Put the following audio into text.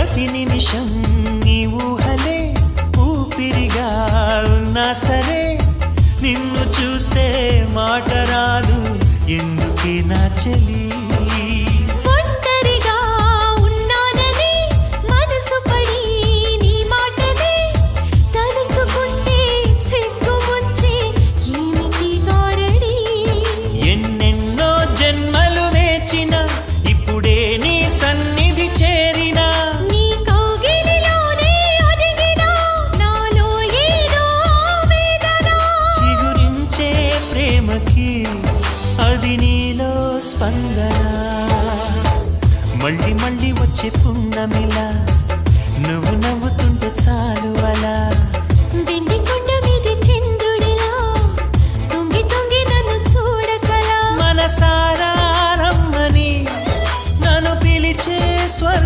ప్రతి నిమిషం నీ ఊహలే ఊపిరిగా ఉన్నా సరే నిన్ను చూస్తే మాట రాదు ఎందుకే నా చెలి అది నీలో స్పందన మళ్ళీ మళ్ళీ వచ్చే పున్నమిలా నువ్వు నవ్వుతుంటే చాలు అలా మనసారా రమ్మని నన్ను పిలిచే స్వర్గ